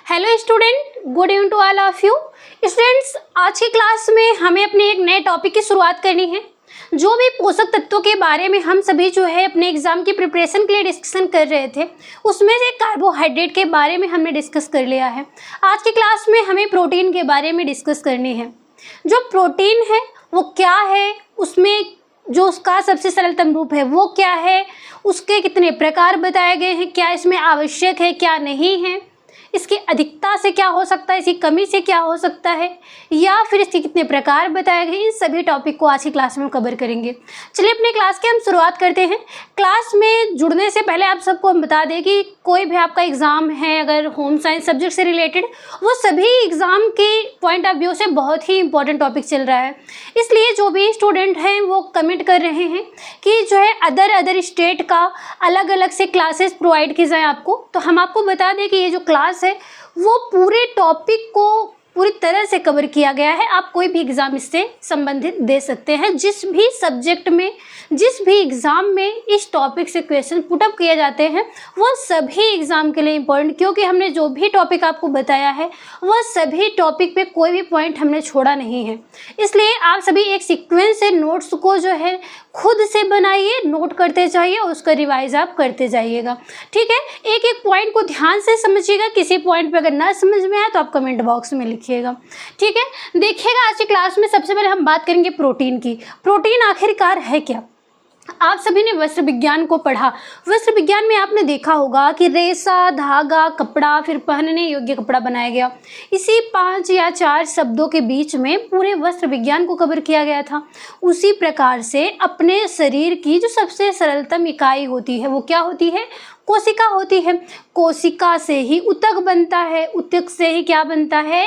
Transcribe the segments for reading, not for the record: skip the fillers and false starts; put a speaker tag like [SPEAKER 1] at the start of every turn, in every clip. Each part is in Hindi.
[SPEAKER 1] Hello student, good evening to all of you students. आज की क्लास में हमें अपने एक नए टॉपिक की शुरुआत करनी है। जो भी पोषक तत्वों के बारे में हम सभी जो है अपने एग्जाम की प्रिपरेशन के लिए डिस्कशन कर रहे थे, उसमें से कार्बोहाइड्रेट के बारे में हमने डिस्कस कर लिया है। आज की क्लास में हमें प्रोटीन के बारे में डिस्कस करनी है। जो प्रोटीन है वो क्या है, उसमें जो उसका सबसे सरलतम रूप है वो क्या है, उसके कितने प्रकार बताए गए हैं, क्या इसमें आवश्यक है क्या नहीं है, इसकी अधिकता से क्या हो सकता है, इसकी कमी से क्या हो सकता है, या फिर इसके कितने प्रकार बताए गए, इन सभी टॉपिक को आज की क्लास में हम कवर करेंगे। चलिए अपने क्लास की हम शुरुआत करते हैं। क्लास में जुड़ने से पहले आप सबको हम बता दें कि कोई भी आपका एग्ज़ाम है अगर होम साइंस सब्जेक्ट से रिलेटेड, वो सभी एग्ज़ाम के पॉइंट ऑफ व्यू से बहुत ही इंपॉर्टेंट टॉपिक चल रहा है। इसलिए जो भी स्टूडेंट हैं वो कमेंट कर रहे हैं कि जो है अदर स्टेट का अलग अलग से क्लासेस प्रोवाइड की जाए आपको, तो हम आपको बता दें कि ये जो क्लास है वो पूरे टॉपिक को पूरी तरह से कवर किया गया है। आप कोई भी एग्ज़ाम इससे संबंधित दे सकते हैं। जिस भी सब्जेक्ट में, जिस भी एग्ज़ाम में इस टॉपिक से क्वेश्चन पुटअप किए जाते हैं वो सभी एग्ज़ाम के लिए इम्पोर्टेंट, क्योंकि हमने जो भी टॉपिक आपको बताया है वह सभी टॉपिक पे कोई भी पॉइंट हमने छोड़ा नहीं है। इसलिए आप सभी एक सीक्वेंस से नोट्स को जो है खुद से बनाइए, नोट करते जाइए और उसका रिवाइज आप करते जाइएगा। ठीक है, एक एक पॉइंट को ध्यान से समझिएगा। किसी पॉइंट पे अगर ना समझ में आए तो आप कमेंट बॉक्स में लिखिएगा। ठीक है, देखिएगा आज की क्लास में सबसे पहले हम बात करेंगे प्रोटीन की। प्रोटीन आखिरकार है क्या? आप सभी ने वस्त्र विज्ञान को पढ़ा। वस्त्र विज्ञान में आपने देखा होगा कि रेशा, धागा, कपड़ा, फिर पहनने योग्य कपड़ा बनाया गया। इसी 5 या 4 शब्दों के बीच में पूरे वस्त्र विज्ञान को कवर किया गया था। उसी प्रकार से अपने शरीर की जो सबसे सरलतम इकाई होती है वो क्या होती है? कोशिका होती है। कोशिका से ही ऊतक बनता है, ऊतक से ही क्या बनता है?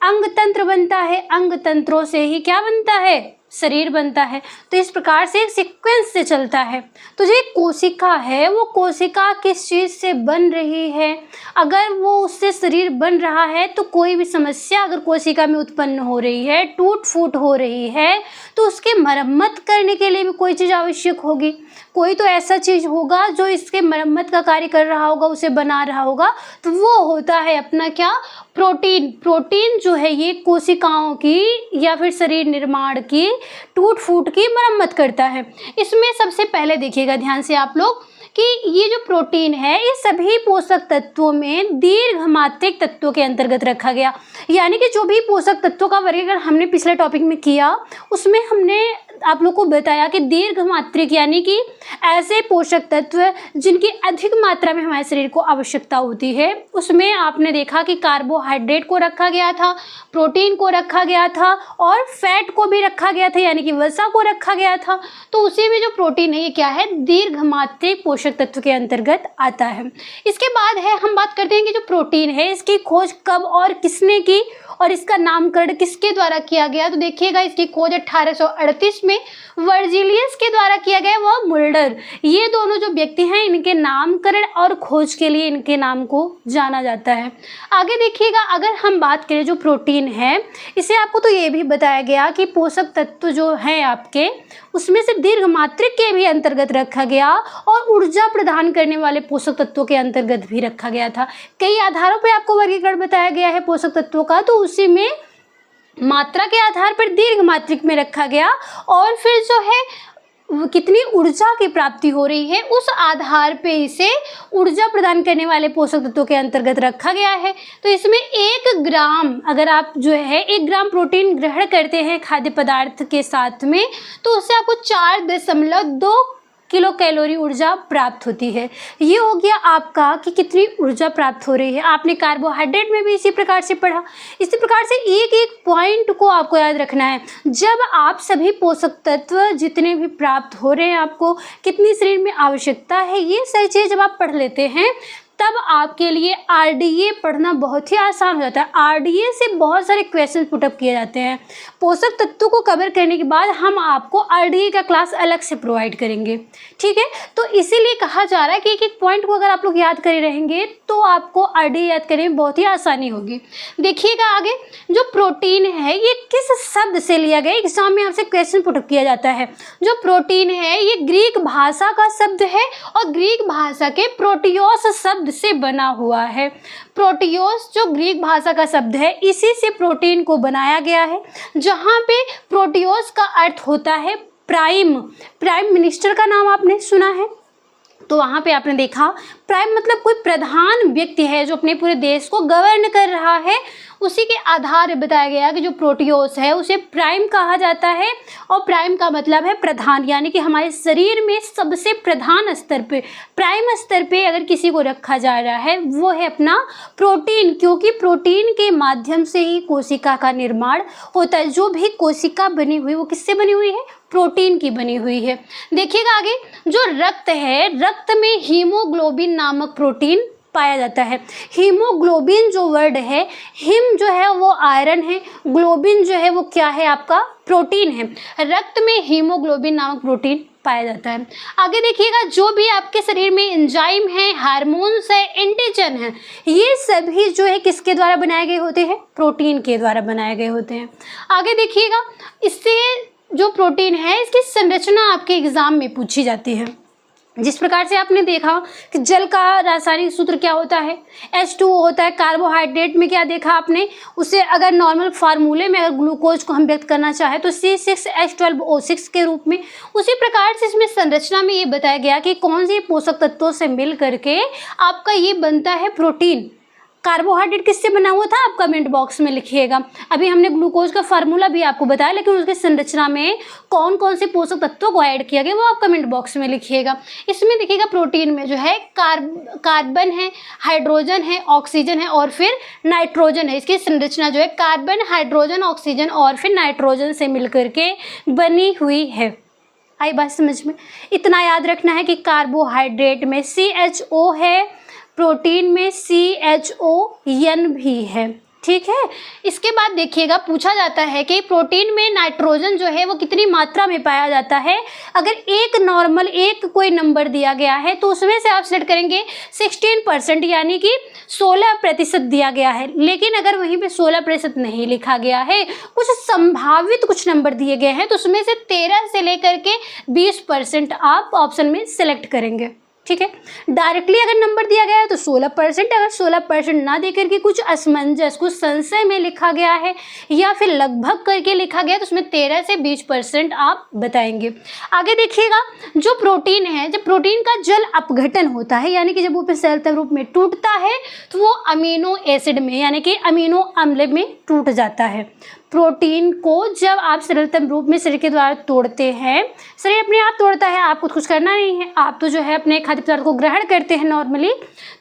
[SPEAKER 1] अंग तंत्र बनता है, अंग तंत्रों से ही क्या बनता है? शरीर बनता है। तो इस प्रकार से एक सीक्वेंस से चलता है। तो जो कोशिका है वो कोशिका किस चीज़ से बन रही है, अगर वो उससे शरीर बन रहा है तो कोई भी समस्या अगर कोशिका में उत्पन्न हो रही है, टूट फूट हो रही है, तो उसके मरम्मत करने के लिए भी कोई चीज़ आवश्यक होगी। कोई तो ऐसा चीज़ होगा जो इसके मरम्मत का कार्य कर रहा होगा, उसे बना रहा होगा, तो वो होता है अपना क्या? प्रोटीन। प्रोटीन जो है ये कोशिकाओं की या फिर शरीर निर्माण की टूट फूट की मरम्मत करता है। इसमें सबसे पहले देखिएगा ध्यान से आप लोग कि ये जो प्रोटीन है ये सभी पोषक तत्वों में दीर्घमात्रिक तत्वों के अंतर्गत रखा गया। यानी कि जो भी पोषक तत्वों का वर्गीकरण हमने पिछले टॉपिक में किया उसमें हमने आप लोग को बताया कि दीर्घमात्रिक यानी कि ऐसे पोषक तत्व जिनकी अधिक मात्रा में हमारे शरीर को आवश्यकता होती है, उसमें आपने देखा कि कार्बोहाइड्रेट को रखा गया था, प्रोटीन को रखा गया था और फैट को भी रखा गया था यानी कि वसा को रखा गया था। तो उसी में जो प्रोटीन है ये क्या है? दीर्घमात्रिक पोषक तत्व के अंतर्गत आता है। इसके बाद है हम बात करते हैं कि जो प्रोटीन है इसकी खोज कब और किसने की और इसका नामकरण किसके द्वारा किया गया? तो देखिएगा इसकी खोज 1838 में वर्जिलियस के द्वारा किया गया, वह मुल्डर। ये दोनों जो व्यक्ति हैं इनके नामकरण और खोज के लिए इनके नाम को जाना जाता है। आगे देखिएगा अगर हम बात करें जो प्रोटीन है इसे आपको तो ये भी बताया गया कि पोषक तत्व जो हैं आपके उसमें से दीर्घमात्रिक के भी अंतर्गत रखा गया और ऊर्जा प्रदान करने वाले पोषक तत्वों के अंतर्गत भी रखा गया था। कई आधारों पर आपको वर्गीकरण बताया गया है पोषक तत्वों का, तो उसी में मात्रा के आधार पर दीर्घमात्रिक में रखा गया और फिर जो है कितनी ऊर्जा की प्राप्ति हो रही है उस आधार पे इसे ऊर्जा प्रदान करने वाले पोषक तत्वों के अंतर्गत रखा गया है। तो इसमें 1 ग्राम अगर आप जो है 1 ग्राम प्रोटीन ग्रहण करते हैं खाद्य पदार्थ के साथ में तो उससे आपको 4.2 किलो कैलोरी ऊर्जा प्राप्त होती है। ये हो गया आपका कि कितनी ऊर्जा प्राप्त हो रही है। आपने कार्बोहाइड्रेट में भी इसी प्रकार से पढ़ा। इसी प्रकार से एक एक पॉइंट को आपको याद रखना है। जब आप सभी पोषक तत्व जितने भी प्राप्त हो रहे हैं आपको कितनी शरीर में आवश्यकता है, ये सारी चीज़ जब आप पढ़ लेते हैं तब आपके लिए आरडीए पढ़ना बहुत ही आसान हो जाता है। आरडीए से बहुत सारे क्वेश्चन पुटअप किए जाते हैं। पोषक तत्वों को कवर करने के बाद हम आपको आरडीए का क्लास अलग से प्रोवाइड करेंगे। ठीक है, तो इसीलिए कहा जा रहा है कि एक एक पॉइंट को अगर आप लोग याद करे रहेंगे तो आपको आरडीए याद करने में बहुत ही आसानी होगी। देखिएगा आगे जो प्रोटीन है ये किस शब्द से लिया गया, एग्जाम में आपसे क्वेश्चन पुटअप किया जाता है। जो प्रोटीन है ये ग्रीक भाषा का शब्द है और ग्रीक भाषा के प्रोटियोस शब्द शब्द से बना हुआ है। प्रोटियोस जो ग्रीक भाषा का शब्द है, इसी से प्रोटीन को बनाया गया है, जहाँ पे प्रोटियोस का अर्थ होता है प्राइम मिनिस्टर का नाम आपने सुना है, तो वहाँ पे आपने देखा प्राइम मतलब कोई प्रधान व्यक्ति है जो अपने पूरे देश को गवर्न कर रहा है। उसी के आधार पर बताया गया कि जो प्रोटियोस है उसे प्राइम कहा जाता है, और प्राइम का मतलब है प्रधान, यानी कि हमारे शरीर में सबसे प्रधान स्तर पे, प्राइम स्तर पे अगर किसी को रखा जा रहा है वो है अपना प्रोटीन, क्योंकि प्रोटीन के माध्यम से ही कोशिका का निर्माण होता है। जो भी कोशिका बनी हुई वो किससे बनी हुई है? प्रोटीन की बनी हुई है। देखिएगा आगे, जो रक्त है, रक्त में हीमोग्लोबिन नामक प्रोटीन पाया जाता है। हीमोग्लोबिन जो वर्ड है, हिम जो है वो आयरन है, ग्लोबिन जो है वो क्या है? आपका प्रोटीन है। रक्त में हीमोग्लोबिन नामक प्रोटीन पाया जाता है। आगे देखिएगा, जो भी आपके शरीर में एंजाइम है, हार्मोन्स है, एंटीजन है, ये सभी जो है किसके द्वारा बनाए गए होते हैं? प्रोटीन के द्वारा बनाए गए होते हैं। आगे देखिएगा, इससे जो प्रोटीन है इसकी संरचना आपके एग्जाम में पूछी जाती है। जिस प्रकार से आपने देखा कि जल का रासायनिक सूत्र क्या होता है? H2O होता है। कार्बोहाइड्रेट में क्या देखा आपने? उसे अगर नॉर्मल फार्मूले में अगर ग्लूकोज को हम व्यक्त करना चाहे तो C6H12O6 के रूप में। उसी प्रकार से इसमें संरचना में ये बताया गया कि कौन से पोषक तत्वों से मिल करके आपका ये बनता है प्रोटीन। कार्बोहाइड्रेट किससे बना हुआ था? आप कमेंट बॉक्स में लिखिएगा। अभी हमने ग्लूकोज का फार्मूला भी आपको बताया, लेकिन उसके संरचना में कौन कौन से पोषक तत्वों को ऐड किया गया वो आप कमेंट बॉक्स में लिखिएगा। इसमें देखिएगा प्रोटीन में जो है कार्बन है, हाइड्रोजन है, ऑक्सीजन है और फिर नाइट्रोजन है। इसकी संरचना जो है कार्बन, हाइड्रोजन, ऑक्सीजन और फिर नाइट्रोजन से मिलकर के बनी हुई है। आई बात समझ में? इतना याद रखना है कि कार्बोहाइड्रेट में CHO है, प्रोटीन में CHON भी है। ठीक है। इसके बाद देखिएगा, पूछा जाता है कि प्रोटीन में नाइट्रोजन जो है वो कितनी मात्रा में पाया जाता है। अगर एक नॉर्मल एक कोई नंबर दिया गया है तो उसमें से आप सेलेक्ट करेंगे 16%, यानी कि 16% दिया गया है। लेकिन अगर वहीं पे 16% नहीं लिखा गया है, कुछ संभावित कुछ नंबर दिए गए हैं, तो उसमें से 13 से लेकर के 20% आप ऑप्शन में सेलेक्ट करेंगे। ठीक है। डायरेक्टली अगर नंबर दिया गया है तो 16%, अगर 16% ना देकर के कुछ असमंजस, कुछ संशय में लिखा गया है या फिर लगभग करके लिखा गया है तो उसमें 13 से 20% आप बताएंगे। आगे देखिएगा, जो प्रोटीन है, जब प्रोटीन का जल अपघटन होता है, यानी कि जब वो सरलतम रूप में टूटता है तो वो अमीनो एसिड में यानी कि अमीनो अम्ल में टूट जाता है। प्रोटीन को जब आप सरलतम रूप में शरीर के द्वारा तोड़ते हैं, शरीर अपने आप तोड़ता है, आपको कुछ करना नहीं है, आप तो जो है अपने खाद्य पदार्थ को ग्रहण करते हैं नॉर्मली।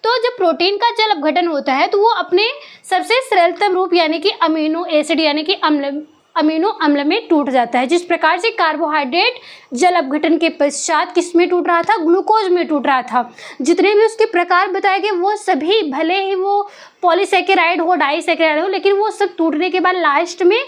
[SPEAKER 1] तो जब प्रोटीन का जल अपघटन होता है तो वो अपने सबसे सरलतम रूप यानी कि अमीनो एसिड यानी कि अमीनो अम्ल में टूट जाता है। जिस प्रकार से कार्बोहाइड्रेट जल अपघटन के पश्चात किस में टूट रहा था? ग्लूकोज में टूट रहा था। जितने भी उसके प्रकार बताए गए वो सभी, भले ही वो पॉलीसैकेराइड हो, डाइसैकेराइड हो, लेकिन वो सब टूटने के बाद लास्ट में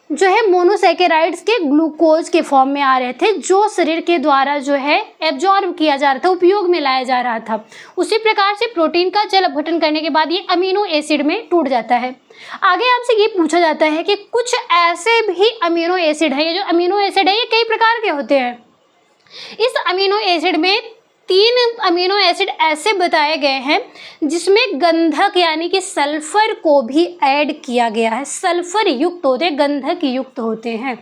[SPEAKER 1] जो है मोनोसैकेराइड्स के ग्लूकोज के फॉर्म में आ रहे थे, जो शरीर के द्वारा जो है एब्जॉर्ब किया जा रहा था, उपयोग में लाया जा रहा था। उसी प्रकार से प्रोटीन का जल अपघटन करने के बाद ये अमीनो एसिड में टूट जाता है। आगे आपसे ये पूछा जाता है कि कुछ ऐसे भी अमीनो एसिड है, ये जो अमीनो एसिड है ये कई प्रकार के होते हैं। इस अमीनो एसिड में 3 अमीनो एसिड ऐसे बताए गए हैं जिसमें गंधक यानी कि सल्फर को भी ऐड किया गया है। सल्फर युक्त होते हैं, गंधक युक्त होते हैं।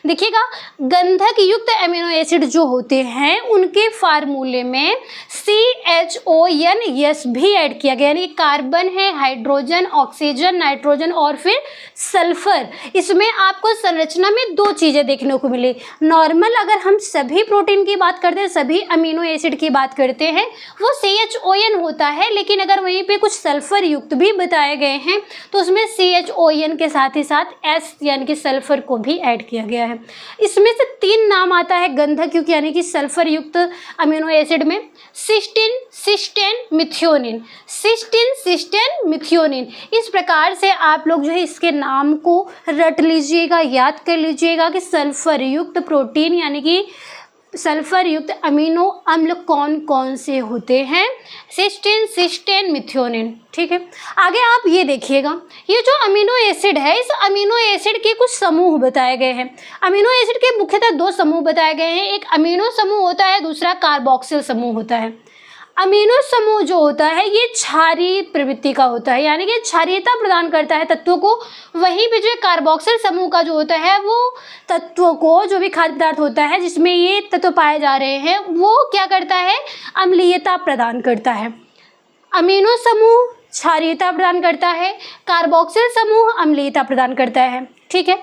[SPEAKER 1] देखिएगा, गंधक युक्त अमीनो एसिड जो होते हैं उनके फार्मूले में CHONS भी ऐड किया गया, यानी कि कार्बन है, हाइड्रोजन, ऑक्सीजन, नाइट्रोजन और फिर सल्फर। इसमें आपको संरचना में 2 चीज़ें देखने को मिली। नॉर्मल अगर हम सभी प्रोटीन की बात करते हैं, सभी अमीनो एसिड की बात करते हैं, वो CHON होता है, लेकिन अगर वहीं पे कुछ सल्फर युक्त भी बताए गए हैं तो उसमें CHON के साथ ही साथ S यानी कि सल्फर को भी ऐड किया गया है। इसमें से 3 नाम आता है गंधक युक्त यानी कि सल्फर युक्त अमीनो एसिड में, cysteine, cysteine, methionine. Cysteine, cysteine, methionine. इस प्रकार से आप लोग जो है इसके नाम को रट लीजिएगा, याद कर लीजिएगा कि सल्फर युक्त प्रोटीन यानी कि सल्फर युक्त अमीनो अम्ल कौन कौन से होते हैं? Cysteine, cysteine, methionine. ठीक है। आगे आप ये देखिएगा, ये जो अमीनो एसिड है, इस अमीनो एसिड के कुछ समूह बताए गए हैं। अमीनो एसिड के मुख्यतः 2 समूह बताए गए हैं, एक अमीनो समूह होता है, दूसरा कार्बोक्सिल समूह होता है। अमीनो समूह जो होता है ये क्षारीय प्रवृत्ति का होता है, यानी कि क्षारीयता प्रदान करता है तत्वों को। वहीं पे जो कार्बोक्सिल समूह का जो होता है वो तत्वों को, जो भी खाद्य पदार्थ होता है जिसमें ये तत्व पाए जा रहे हैं, वो क्या करता है, अम्लीयता प्रदान करता है। अमीनो समूह क्षारीयता प्रदान करता है, कार्बोक्सिल समूह अम्लीयता प्रदान करता है। ठीक है,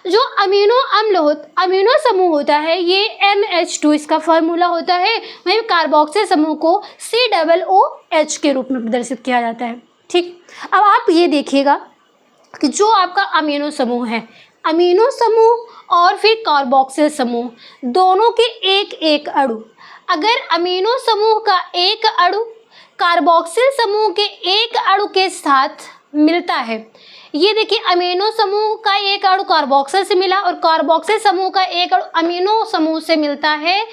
[SPEAKER 1] जो अमीनो समूह होता है ये NH2 इसका फार्मूला होता है। वहीं कार्बोक्सिल समूह को COOH के रूप में प्रदर्शित किया जाता है। ठीक, अब आप ये देखिएगा कि जो आपका अमीनो समूह है, अमीनो समूह और फिर कार्बोक्सिल समूह दोनों के एक एक अणु, अगर अमीनो समूह का एक अणु कार्बोक्सिल समूह के एक अणु के साथ मिलता है, ये देखिए अमीनो समूह का एक अणु कार्बोक्सिल से मिला और कार्बोक्सिल समूह का एक अणु अमीनो समूह से मिलता है,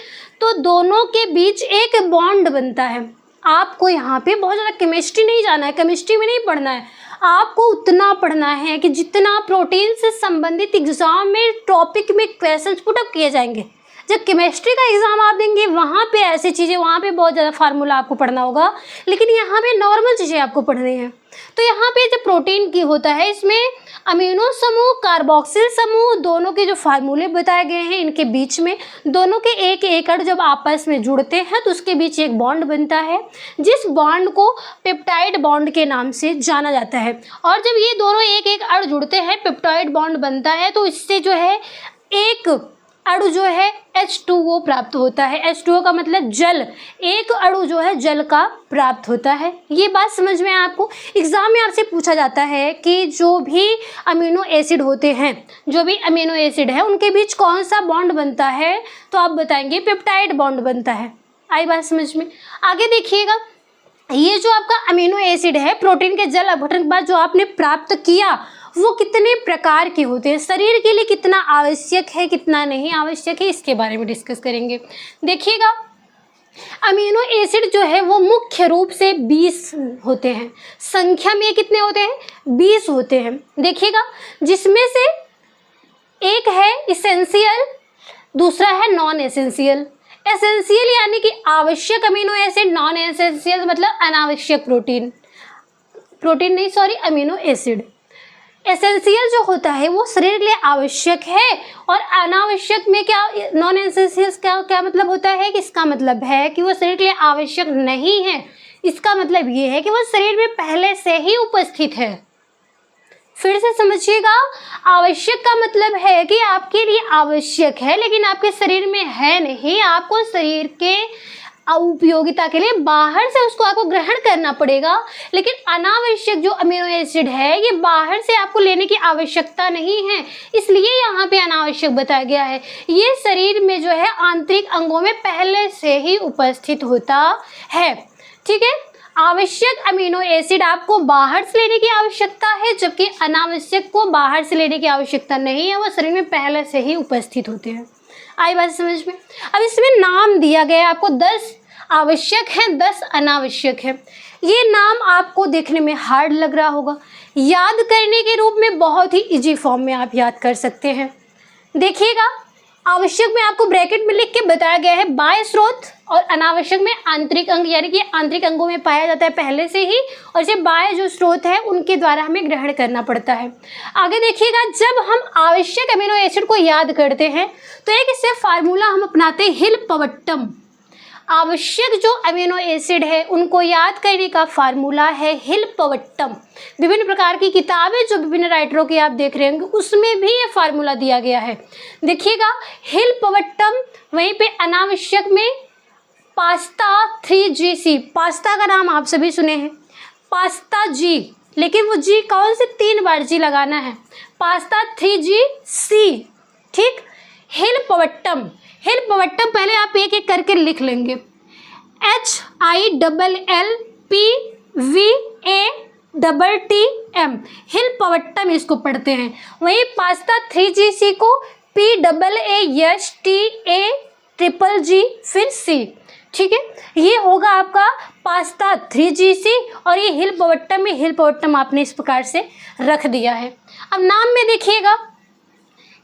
[SPEAKER 1] तो दोनों के बीच एक बॉन्ड बनता है। आपको यहाँ पे बहुत ज़्यादा केमिस्ट्री नहीं जाना है, केमिस्ट्री में नहीं पढ़ना है, आपको उतना पढ़ना है कि जितना प्रोटीन से संबंधित एग्जाम में टॉपिक में क्वेश्चंस पुट अप किए जाएंगे। जब केमिस्ट्री का एग्जाम आप देंगे वहाँ पे ऐसी चीज़ें, वहाँ पे बहुत ज़्यादा फार्मूला आपको पढ़ना होगा, लेकिन यहाँ पे नॉर्मल चीज़ें आपको पढ़नी है। तो यहाँ पे जो प्रोटीन की होता है, इसमें अमीनो समूह कार्बोक्सिल समूह दोनों के जो फार्मूले बताए गए हैं, इनके बीच में दोनों के एक एक अणु जब आपस में जुड़ते हैं तो उसके बीच एक बॉन्ड बनता है, जिस बॉन्ड को पेप्टाइड बॉन्ड के नाम से जाना जाता है। और जब ये दोनों एक एक अणु जुड़ते हैं, पेप्टाइड बॉन्ड बनता है, तो इससे जो है एक अणु जो है H2O प्राप्त होता है। H2O का मतलब जल, एक अणु जो है जल का प्राप्त होता है। ये बात समझ में आपको एग्जाम में आपसे पूछा जाता है कि जो भी अमीनो एसिड होते हैं, जो भी अमीनो एसिड है, उनके बीच कौन सा बॉन्ड बनता है, तो आप बताएंगे पेप्टाइड बॉन्ड बनता है। आई बात समझ में? आगे देखिएगा, ये जो आपका अमीनो एसिड है, प्रोटीन के जल अपघटन के बाद जो आपने प्राप्त किया, वो कितने प्रकार के होते हैं, शरीर के लिए कितना आवश्यक है, कितना नहीं आवश्यक है, इसके बारे में डिस्कस करेंगे। देखिएगा, अमीनो एसिड जो है वो मुख्य रूप से 20 होते हैं। संख्या में कितने होते हैं? 20 होते हैं। देखिएगा, जिसमें से एक है इसेंशियल, दूसरा है नॉन एसेंशियल। एसेंशियल यानी कि आवश्यक अमीनो एसिड, नॉन एसेंशियल मतलब अनावश्यक अमीनो एसिड। एसेंशियल जो होता है वो शरीर के लिए आवश्यक है, और अनावश्यक में क्या, नॉन एसेंशियल क्या मतलब होता है कि इसका मतलब है कि वो शरीर के लिए आवश्यक नहीं है। इसका मतलब ये है कि वो शरीर में पहले से ही उपस्थित है। फिर से समझिएगा, आवश्यक का मतलब है कि आपके लिए आवश्यक है लेकिन आपके शरीर में है नहीं, आपको शरीर के उपयोगिता के लिए बाहर से उसको आपको ग्रहण करना पड़ेगा। लेकिन अनावश्यक जो अमीनो एसिड है ये बाहर से आपको लेने की आवश्यकता नहीं है, इसलिए यहाँ पे अनावश्यक बताया गया है। ये शरीर में जो है आंतरिक अंगों में पहले से ही उपस्थित होता है। ठीक है, आवश्यक अमीनो एसिड आपको बाहर से लेने की आवश्यकता है, जबकि अनावश्यक को बाहर से लेने की आवश्यकता नहीं है, वो शरीर में पहले से ही उपस्थित होते हैं। आई बात समझ में? अब इसमें नाम दिया गया है आपको, 10 आवश्यक है, 10 अनावश्यक है। ये नाम आपको देखने में हार्ड लग रहा होगा, याद करने के रूप में बहुत ही इजी फॉर्म में आप याद कर सकते हैं। देखिएगा, आवश्यक में आपको ब्रैकेट में लिख के बताया गया है बाह्य स्रोत, और अनावश्यक में आंतरिक अंग, यानी कि आंतरिक अंगों में पाया जाता है पहले से ही, और जो बाह्य जो स्रोत है उनके द्वारा हमें ग्रहण करना पड़ता है। आगे देखिएगा, जब हम आवश्यक अमीनो एसिड को याद करते हैं तो एक इससे फार्मूला हम अपनाते हैं, हिल-पवट्टम। आवश्यक जो अमीनो एसिड है उनको याद करने का फार्मूला है हिल-पवट्टम। विभिन्न प्रकार की किताबें जो विभिन्न राइटरों की आप देख रहे होंगे उसमें भी ये फार्मूला दिया गया है। देखिएगा, हिल-पवट्टम। वहीं पे अनावश्यक में पास्ता 3GC, पास्ता का नाम आप सभी सुने हैं, पास्ता जी, लेकिन वो जी कौन से 3 बार जी लगाना है, पास्ता 3GC। ठीक, हिल-पवट्टम। हिल-पवट्टम पहले आप एक एक करके लिख लेंगे, HILLPVATTM, हिल-पवट्टम इसको पढ़ते हैं। वहीं पास्ता 3GC को PAASTAGGG फिर C। ठीक है, ये होगा आपका पास्ता 3GC, और ये हिल-पवट्टम में हिल-पवट्टम आपने इस प्रकार से रख दिया है। अब नाम में देखिएगा,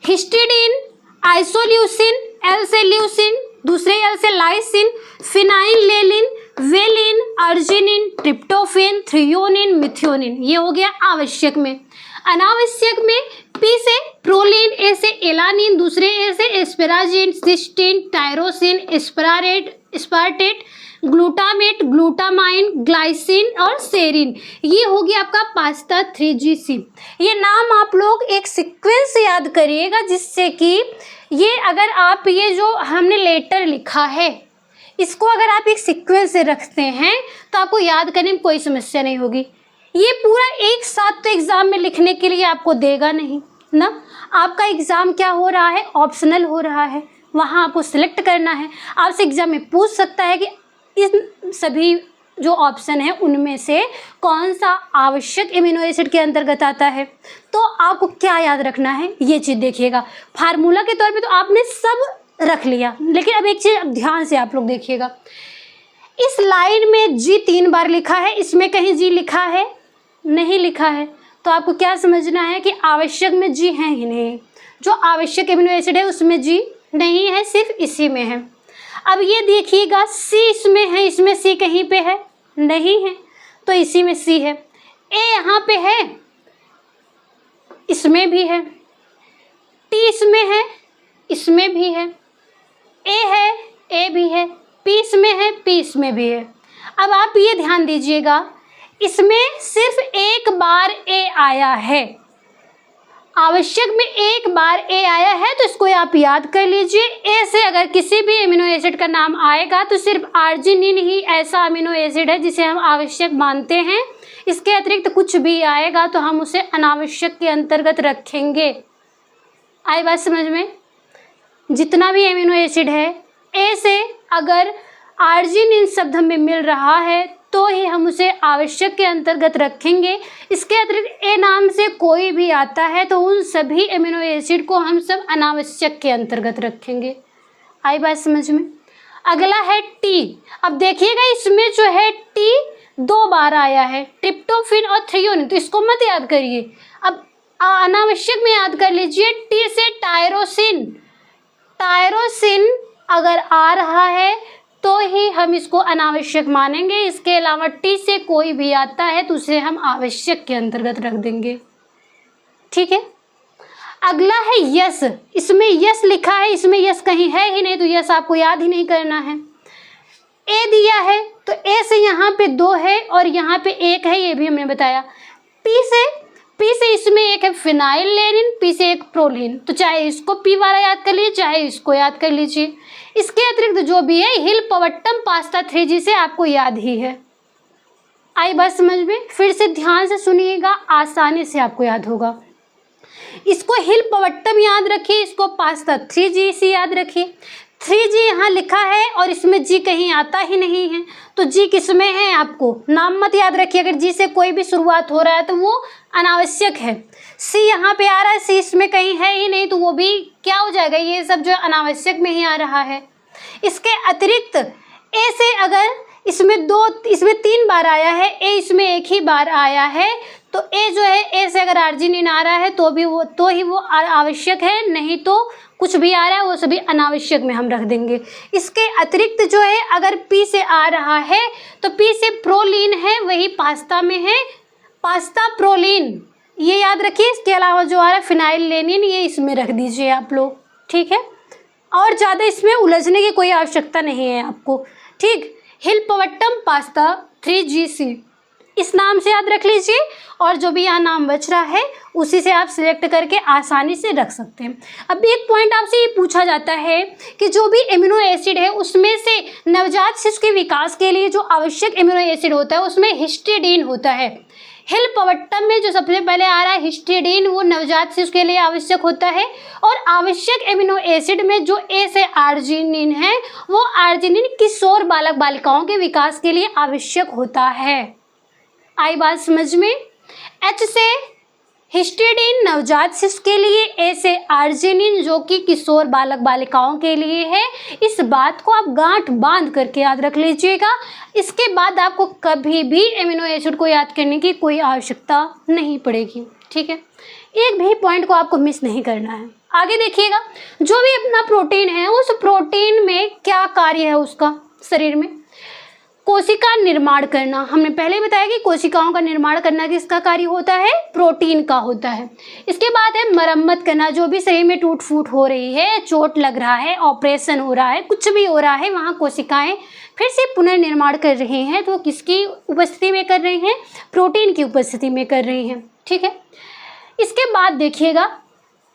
[SPEAKER 1] हिस्टिडीन, आइसोल्यूसिन, एल से ल्यूसिन, दूसरे एल से lysine, phenylalanine, valine, arginine, tryptophan, threonine, methionine. ये हो गया आवश्यक में। अनावश्यक में पी से प्रोलिन, ए से एलानिन, दूसरे ए से asparagine, cysteine, tyrosine, aspartate, glutamate, glutamine, glycine और सेरिन। ये हो गया आपका पास्ता 3GC। ये नाम आप लोग एक सीक्वेंस से याद करिएगा, जिससे कि ये अगर आप ये जो हमने लेटर लिखा है इसको अगर आप एक सीक्वेंस से रखते हैं तो आपको याद करने में कोई समस्या नहीं होगी। ये पूरा एक साथ तो एग्ज़ाम में लिखने के लिए आपको देगा नहीं ना। आपका एग्ज़ाम क्या हो रहा है, ऑप्शनल हो रहा है, वहाँ आपको सिलेक्ट करना है। आपसे एग्ज़ाम में पूछ सकता है कि इन सभी जो ऑप्शन है उनमें से कौन सा आवश्यक एमिनो एसिड के अंतर्गत आता है। तो आपको क्या याद रखना है, ये चीज़ देखिएगा। फार्मूला के तौर पे तो आपने सब रख लिया, लेकिन अब एक चीज़ अब ध्यान से आप लोग देखिएगा। इस लाइन में जी 3 बार लिखा है, इसमें कहीं जी लिखा है नहीं लिखा है, तो आपको क्या समझना है कि आवश्यक में जी है ही नहीं। जो आवश्यक एमिनो एसिड है उसमें जी नहीं है, सिर्फ इसी में है। अब ये देखिएगा सी इसमें है, इसमें सी कहीं पे है नहीं है, तो इसी में सी है। ए यहाँ पे है, इसमें भी है। टी इसमें है, इसमें भी है। ए है, ए भी है। पी इसमें है, पी इसमें भी है। अब आप ये ध्यान दीजिएगा, इसमें सिर्फ एक बार ए आया है। आवश्यक में एक बार ए आया है, तो इसको आप याद कर लीजिए। ए से अगर किसी भी एमिनो एसिड का नाम आएगा तो सिर्फ अर्जिनिन ही ऐसा अमीनो एसिड है जिसे हम आवश्यक मानते हैं। इसके अतिरिक्त कुछ भी आएगा तो हम उसे अनावश्यक के अंतर्गत रखेंगे। आई बात समझ में? जितना भी एमिनो एसिड है, ए से अगर अर्जिनिन शब्द हमें मिल रहा है तो ही हम उसे आवश्यक के अंतर्गत रखेंगे। इसके अतिरिक्त ए नाम से कोई भी आता है तो उन सभी एमिनो एसिड को हम सब अनावश्यक के अंतर्गत रखेंगे। आई बात समझ में? अगला है टी। अब देखिएगा इसमें जो है टी 2 बार आया है, ट्रिप्टोफेन और थ्रियोनिन, तो इसको मत याद करिए। अब अनावश्यक में याद कर लीजिए, टी से टायरोसिन। टायरोसिन अगर आ रहा है तो ही हम इसको अनावश्यक मानेंगे। इसके अलावा टी से कोई भी आता है तो उसे हम आवश्यक के अंतर्गत रख देंगे। ठीक है। अगला है यस। इसमें यस लिखा है, इसमें यस कहीं है ही नहीं, तो यस आपको याद ही नहीं करना है। ए दिया है तो ए से यहाँ पे 2 है और यहाँ पे 1 है, ये भी हमने बताया। पी से इसमें एक है फिनाइललेनिन, पी से एक प्रोलिन, तो चाहे इसको पी वाला याद कर लीजिए चाहे इसको याद कर लीजिए। इसके अतिरिक्त जो भी है हिल पवट्टम पास्ता 3GC आपको याद ही है। आई बात समझ में? फिर से ध्यान से सुनिएगा, आसानी से आपको याद होगा। इसको हिल पवट्टम याद रखिए, इसको पास्ता 3GC याद रखिए। 3G यहाँ लिखा है और इसमें जी कहीं आता ही नहीं है, तो जी किस में है आपको नाम मत याद रखिए। अगर जी से कोई भी शुरुआत हो रहा है तो वो अनावश्यक है। सी यहाँ पे आ रहा है, सी इसमें कहीं है ही नहीं, तो वो भी क्या हो जाएगा, ये सब जो अनावश्यक में ही आ रहा है। इसके अतिरिक्त ए से अगर इसमें 3 बार आया है, ए इसमें 1 ही बार आया है, तो ए जो है ए से अगर अर्जिनिन आ रहा है तो ही वो आवश्यक है, नहीं तो कुछ भी आ रहा है वो सभी अनावश्यक में हम रख देंगे। इसके अतिरिक्त जो है अगर पी से आ रहा है तो पी से प्रोलिन है, वही पास्ता में है, पास्ता प्रोलिन, ये याद रखिए। इसके अलावा जो आ रहा है फिनाइललेनिन, ये इसमें रख दीजिए आप लोग। ठीक है, और ज़्यादा इसमें उलझने की कोई आवश्यकता नहीं है आपको। ठीक, हिल पवट्टम पास्ता 3GC इस नाम से याद रख लीजिए, और जो भी यहाँ नाम बच रहा है उसी से आप सिलेक्ट करके आसानी से रख सकते हैं। अब एक पॉइंट आपसे ये पूछा जाता है कि जो भी एमिनो एसिड है उसमें से नवजात शिशु के विकास के लिए जो आवश्यक एमिनो एसिड होता है उसमें हिस्टिडीन होता है। हिल पवट्टम में जो सबसे पहले आ रहा है हिस्टिडीन, वो नवजात शिशु के लिए आवश्यक होता है। और आवश्यक एमिनो एसिड में जो ए से अर्जिनिन है वो अर्जिनिन किशोर बालक बालिकाओं के विकास के लिए आवश्यक होता है। आई बात समझ में? एच से हिस्टिडीन नवजात शिशु के लिए, ए से अर्जिनिन जो कि किशोर बालक बालिकाओं के लिए है। इस बात को आप गांठ बांध करके याद रख लीजिएगा। इसके बाद आपको कभी भी एमिनो एसिड को याद करने की कोई आवश्यकता नहीं पड़ेगी। ठीक है, एक भी पॉइंट को आपको मिस नहीं करना है। आगे देखिएगा, जो भी अपना प्रोटीन है उस प्रोटीन में क्या कार्य है उसका शरीर में। कोशिका निर्माण करना, हमने पहले बताया कि कोशिकाओं का निर्माण करना किसका कार्य होता है, प्रोटीन का होता है। इसके बाद है मरम्मत करना, जो भी शरीर में टूट फूट हो रही है, चोट लग रहा है, ऑपरेशन हो रहा है, कुछ भी हो रहा है, वहाँ कोशिकाएं फिर से पुनर्निर्माण कर रही हैं, तो किसकी उपस्थिति में कर रही हैं, प्रोटीन की उपस्थिति में कर रही हैं। ठीक है, इसके बाद देखिएगा,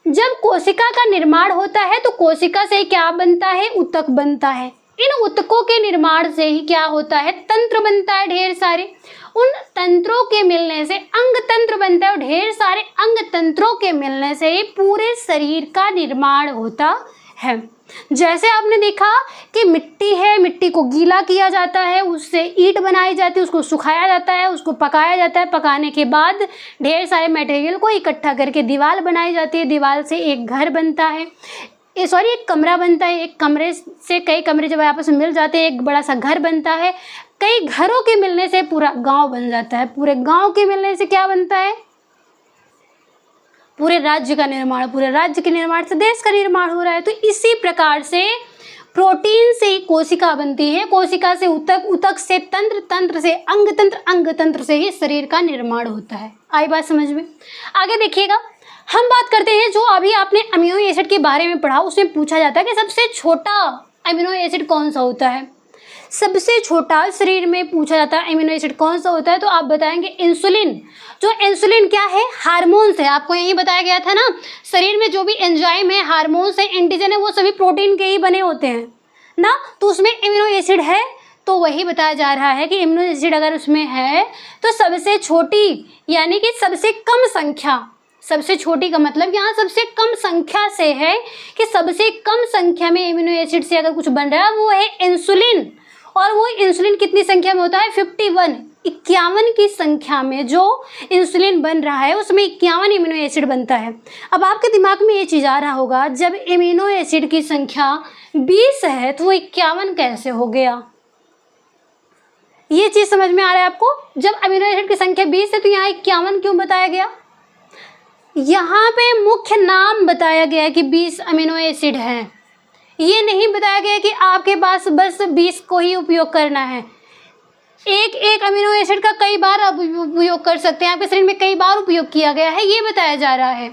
[SPEAKER 1] जब कोशिका का निर्माण होता है तो कोशिका से क्या बनता है, ऊतक बनता है। इन ऊतकों के निर्माण से ही क्या होता है, तंत्र बनता है ढेर सारे। उन तंत्रों के मिलने से अंग तंत्र बनता है और ढेर सारे अंग तंत्रों के मिलने से ही पूरे शरीर का निर्माण होता है। जैसे आपने देखा कि मिट्टी है, मिट्टी को गीला किया जाता है, उससे ईंट बनाई जाती है, उसको सुखाया जाता है, उसको पकाया जाता है, पकाने के बाद ढेर सारे मटेरियल को इकट्ठा करके दीवार बनाई जाती है, दीवार से एक घर बनता है, एक कमरा बनता है, एक कमरे से कई कमरे जब आपस में मिल जाते हैं एक बड़ा सा घर बनता है, कई घरों के मिलने से पूरा गांव बन जाता है, पूरे गांव के मिलने से क्या बनता है, पूरे राज्य का निर्माण, पूरे राज्य के निर्माण से देश का निर्माण हो रहा है। तो इसी प्रकार से प्रोटीन से ही कोशिका बनती है, कोशिका से ऊतक, ऊतक से तंत्र, तंत्र से अंग तंत्र, अंग तंत्र से ही शरीर का निर्माण होता है। आई बात समझ में? आगे देखिएगा, हम बात करते हैं जो अभी आपने अमीनो एसिड के बारे में पढ़ा, उसमें पूछा जाता है कि सबसे छोटा अमीनो एसिड कौन सा होता है। सबसे छोटा शरीर में पूछा जाता है अमीनो एसिड कौन सा होता है, तो आप बताएंगे इंसुलिन। जो इंसुलिन क्या है, हार्मोन्स है। आपको यही बताया गया था ना, शरीर में जो भी एंजाइम है, हार्मोन्स है, एंटीजन है, वो सभी प्रोटीन के ही बने होते हैं ना, तो उसमें अमीनो एसिड है। तो वही बताया जा रहा है कि अमीनो एसिड अगर उसमें है तो सबसे छोटी यानी कि सबसे कम संख्या, सबसे छोटी का मतलब यहाँ सबसे कम संख्या से है कि सबसे कम संख्या में अमीनो एसिड से अगर कुछ बन रहा है वो है इंसुलिन। और वो इंसुलिन कितनी संख्या में होता है, 51, 51 की संख्या में जो इंसुलिन बन रहा है उसमें 51 अमीनो एसिड बनता है। अब आपके दिमाग में ये चीज़ आ रहा होगा, जब अमीनो एसिड की संख्या 20 है तो वो 51 कैसे हो गया, ये चीज़ समझ में आ रहा है आपको? जब अमीनो एसिड की संख्या 20 है तो यहाँ 51 क्यों बताया गया? यहाँ पे मुख्य नाम बताया गया है कि 20 अमीनो एसिड हैं, ये नहीं बताया गया कि आपके पास बस 20 को ही उपयोग करना है। एक एक अमीनो एसिड का कई बार आप उपयोग कर सकते हैं, आपके शरीर में कई बार उपयोग किया गया है, ये बताया जा रहा है।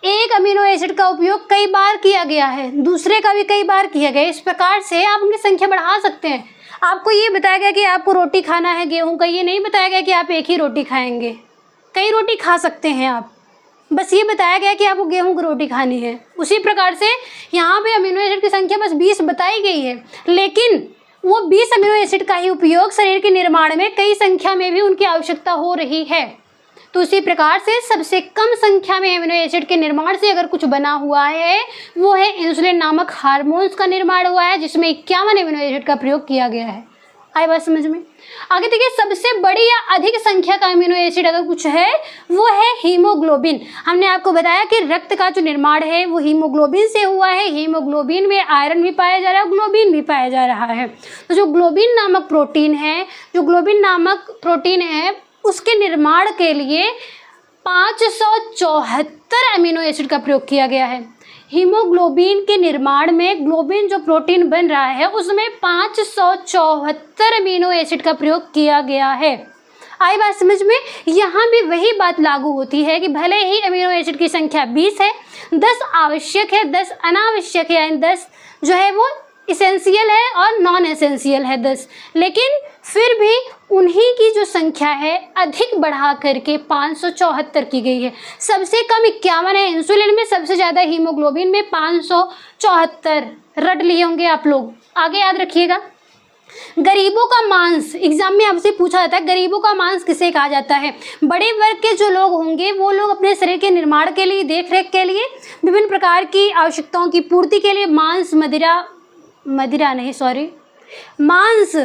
[SPEAKER 1] एक अमीनो एसिड का उपयोग कई बार किया गया है, दूसरे का भी कई बार किया गया है। इस प्रकार से आप उनकी संख्या बढ़ा सकते हैं। आपको ये बताया गया कि आपको रोटी खाना है गेहूं का, ये नहीं बताया गया कि आप एक ही रोटी खाएंगे, कई रोटी खा सकते हैं आप, बस ये बताया गया कि आपको गेहूं की रोटी खानी है। उसी प्रकार से यहाँ पे अमीनो एसिड की संख्या बस 20 बताई गई है, लेकिन वो 20 अमीनो एसिड का ही उपयोग शरीर के निर्माण में कई संख्या में भी उनकी आवश्यकता हो रही है। तो उसी प्रकार से सबसे कम संख्या में अमीनो एसिड के निर्माण से अगर कुछ बना हुआ है वो है इंसुलिन नामक हार्मोन्स का निर्माण हुआ है, जिसमें 51 अमीनो एसिड का प्रयोग किया गया है। आई बात समझ में? आगे देखिए, सबसे बड़ी या अधिक संख्या का अमीनो एसिड अगर कुछ है वो है हीमोग्लोबिन। हमने आपको बताया कि रक्त का जो निर्माण है वो हीमोग्लोबिन से हुआ है। हीमोग्लोबिन में आयरन भी पाया जा रहा है, ग्लोबिन भी पाया जा रहा है। तो जो ग्लोबिन नामक प्रोटीन है, उसके निर्माण के लिए 574 अमीनो एसिड का प्रयोग किया गया है। हीमोग्लोबिन के निर्माण में ग्लोबिन जो प्रोटीन बन रहा है उसमें 574 अमीनो एसिड का प्रयोग किया गया है। आई बात समझ में? यहाँ भी वही बात लागू होती है कि भले ही अमीनो एसिड की संख्या 20 है, 10 आवश्यक है, 10 अनावश्यक है, यानी 10 जो है वो इसेंशियल है और नॉन एसेंशियल है 10, लेकिन फिर भी उन्हीं की जो संख्या है अधिक बढ़ा करके 574 की गई है। सबसे कम 51 है इंसुलिन में, सबसे ज़्यादा हीमोग्लोबिन में 574 रट लिए होंगे आप लोग। आगे याद रखिएगा, गरीबों का मांस, एग्जाम में आपसे पूछा जाता है गरीबों का मांस किसे कहा जाता है। बड़े वर्ग के जो लोग होंगे वो लोग अपने शरीर के निर्माण के लिए, देख रेख के लिए, विभिन्न प्रकार की आवश्यकताओं की पूर्ति के लिए मांस, मांस,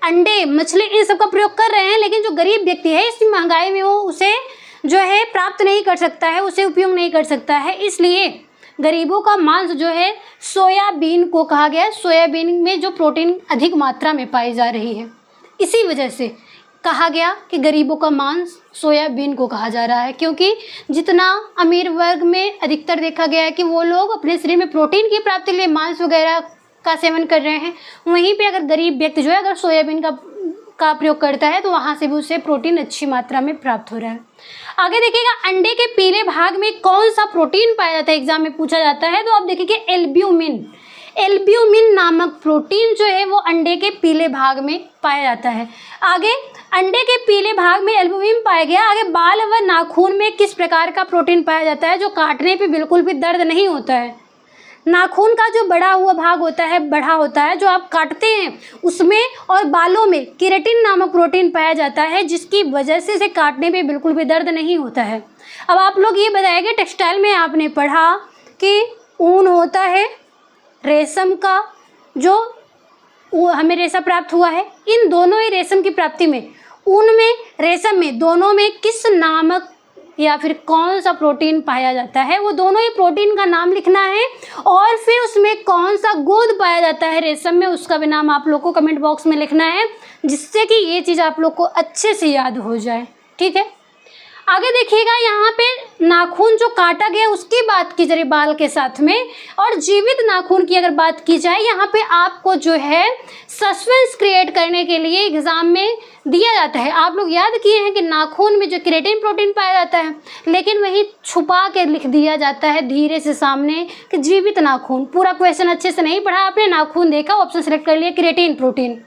[SPEAKER 1] अंडे, मछली, इन सब का प्रयोग कर रहे हैं। लेकिन जो गरीब व्यक्ति है इस महंगाई में वो उसे जो है प्राप्त नहीं कर सकता है, उसे उपयोग नहीं कर सकता है, इसलिए गरीबों का मांस जो है सोयाबीन को कहा गया है। सोयाबीन में जो प्रोटीन अधिक मात्रा में पाई जा रही है, इसी वजह से कहा गया कि गरीबों का मांस सोयाबीन को कहा जा रहा है, क्योंकि जितना अमीर वर्ग में अधिकतर देखा गया है कि वो लोग अपने शरीर में प्रोटीन की प्राप्ति के लिए मांस वगैरह का सेवन कर रहे हैं, वहीं पे अगर गरीब व्यक्ति जो है अगर सोयाबीन का का प्रयोग करता है तो वहाँ से भी उसे प्रोटीन अच्छी मात्रा में प्राप्त हो रहा है। आगे देखिएगा, अंडे के पीले भाग में कौन सा प्रोटीन पाया जाता है, एग्जाम में पूछा जाता है। तो आप देखिए एल्ब्यूमिन, एल्ब्यूमिन नामक प्रोटीन जो है वो अंडे के पीले भाग में पाया जाता है। आगे अंडे के पीले भाग में एल्ब्यूमिन पाया गया। आगे बाल व नाखून में किस प्रकार का प्रोटीन पाया जाता है जो काटने पे बिल्कुल भी दर्द नहीं होता है। नाखून का जो बड़ा हुआ भाग होता है, बड़ा होता है जो आप काटते हैं उसमें, और बालों में केराटिन नामक प्रोटीन पाया जाता है जिसकी वजह से इसे काटने पे बिल्कुल भी दर्द नहीं होता है। अब आप लोग ये बताएंगे, टेक्सटाइल में आपने पढ़ा कि ऊन होता है रेशम का, जो हमें रेशम प्राप्त हुआ है। इन दोनों ही रेशम की प्राप्ति में, ऊन में, रेशम में, दोनों में किस नामक या फिर कौन सा प्रोटीन पाया जाता है, वो दोनों ही प्रोटीन का नाम लिखना है। और फिर उसमें कौन सा गोंद पाया जाता है रेशम में, उसका भी नाम आप लोग को कमेंट बॉक्स में लिखना है, जिससे कि ये चीज़ आप लोग को अच्छे से याद हो जाए। ठीक है, आगे देखिएगा, यहाँ पे नाखून जो काटा गया उसकी बात की जा रही बाल के साथ में, और जीवित नाखून की अगर बात की जाए, यहाँ पे आपको जो है सस्पेंस क्रिएट करने के लिए एग्जाम में दिया जाता है। आप लोग याद किए हैं कि नाखून में जो केराटिन प्रोटीन पाया जाता है, लेकिन वही छुपा के लिख दिया जाता है धीरे से सामने कि जीवित नाखून। पूरा क्वेश्चन अच्छे से नहीं पढ़ा आपने, नाखून देखा, ऑप्शन सेलेक्ट कर लिया केराटिन प्रोटीन,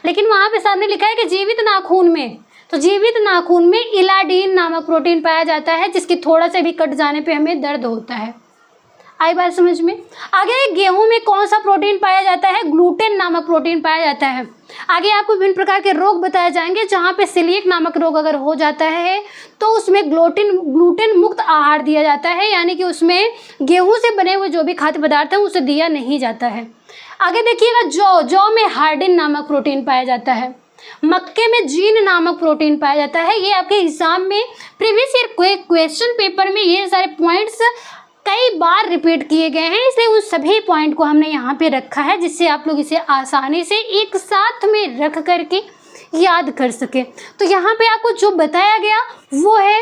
[SPEAKER 1] लेकिन वहाँ पे सामने लिखा है कि जीवित नाखून में, तो जीवित नाखून में इलाडीन नामक प्रोटीन पाया जाता है जिसकी थोड़ा सा भी कट जाने पे हमें दर्द होता है। आई बात समझ में। आगे गेहूं में कौन सा प्रोटीन पाया जाता है, ग्लूटेन नामक प्रोटीन पाया जाता है। आगे आपको विभिन्न प्रकार के रोग बताए जाएंगे, जहाँ पे सीलिएक नामक रोग अगर हो जाता है तो उसमें ग्लूटेन मुक्त आहार दिया जाता है, यानी कि उसमें गेहूं से बने हुए जो भी खाद्य पदार्थ हैं उसे दिया नहीं जाता है। आगे देखिएगा, जौ में हार्डिन नामक प्रोटीन पाया जाता है। मक्के में जीन नामक प्रोटीन पाया जाता है। ये आपके एग्जाम में प्रीवियस ईयर क्वेश्चन पेपर में ये सारे पॉइंट्स कई बार रिपीट किए गए हैं, इसलिए उन सभी पॉइंट को हमने यहाँ पे रखा है जिससे आप लोग इसे आसानी से एक साथ में रख करके याद कर सके। तो यहाँ पे आपको जो बताया गया वो है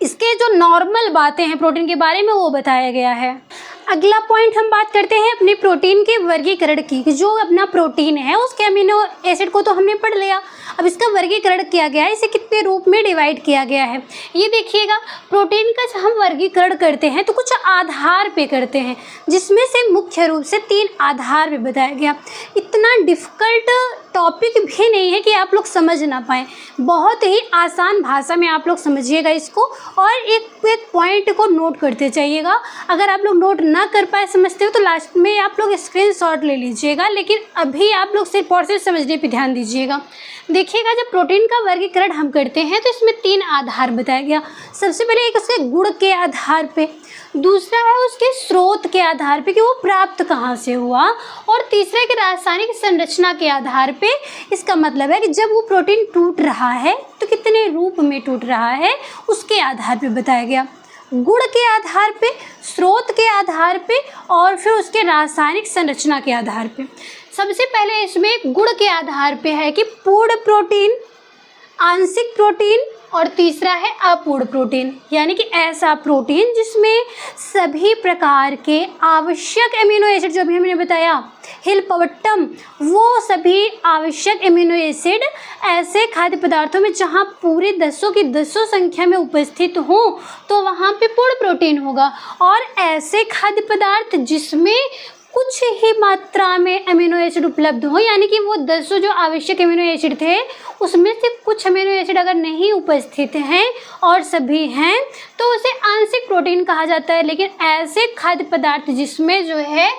[SPEAKER 1] इसके जो नॉर्मल बातें हैं प्रोटीन के बारे में वो बताया गया है। अगला पॉइंट हम बात करते हैं अपने प्रोटीन के वर्गीकरण की। जो अपना प्रोटीन है उसके अमीनो एसिड को तो हमने पढ़ लिया, अब इसका वर्गीकरण किया गया है, इसे कितने रूप में डिवाइड किया गया है। ये देखिएगा, प्रोटीन का जब हम वर्गीकरण करते हैं तो कुछ आधार पे करते हैं, जिसमें से मुख्य रूप से 3 आधार पे बताया गया। इतना डिफ़िकल्ट टॉपिक भी नहीं है कि आप लोग समझ ना पाएँ, बहुत ही आसान भाषा में आप लोग समझिएगा इसको, और एक पॉइंट को नोट करते जाइएगा। अगर आप लोग नोट ना कर पाए समझते हो तो लास्ट में आप लोग स्क्रीनशॉट ले लीजिएगा, लेकिन अभी आप लोग सिर्फ और सिर्फ समझने पे ध्यान दीजिएगा। देखिएगा, जब प्रोटीन का वर्गीकरण हम करते हैं तो इसमें 3 आधार बताया गया। सबसे पहले एक उसके गुण के आधार पे, दूसरा है उसके स्रोत के आधार पे कि वो प्राप्त कहाँ से हुआ, और तीसरा है कि रासायनिक संरचना के आधार पे। इसका मतलब है कि जब वो प्रोटीन टूट रहा है तो कितने रूप में टूट रहा है उसके आधार पे बताया गया। गुण के आधार पे, स्रोत के आधार पे, और फिर उसके रासायनिक संरचना के आधार पे। सबसे पहले इसमें गुण के आधार पे है कि पूर्ण प्रोटीन, आंशिक प्रोटीन, और तीसरा है अपूर्ण प्रोटीन, यानी कि ऐसा प्रोटीन जिसमें सभी प्रकार के आवश्यक एमिनो एसिड, जो भी हमने बताया हिलपवट्टम, वो सभी आवश्यक एमिनो एसिड ऐसे खाद्य पदार्थों में जहाँ पूरे 10 की 10 संख्या में उपस्थित हो तो वहाँ पे पूर्ण प्रोटीन होगा। और ऐसे खाद्य पदार्थ जिसमें कुछ ही मात्रा में अमीनो एसिड उपलब्ध हो, यानी कि वो 10 जो आवश्यक अमीनो एसिड थे उसमें से कुछ अमीनो एसिड अगर नहीं उपस्थित हैं और सभी हैं तो उसे आंशिक प्रोटीन कहा जाता है। लेकिन ऐसे खाद्य पदार्थ जिसमें जो है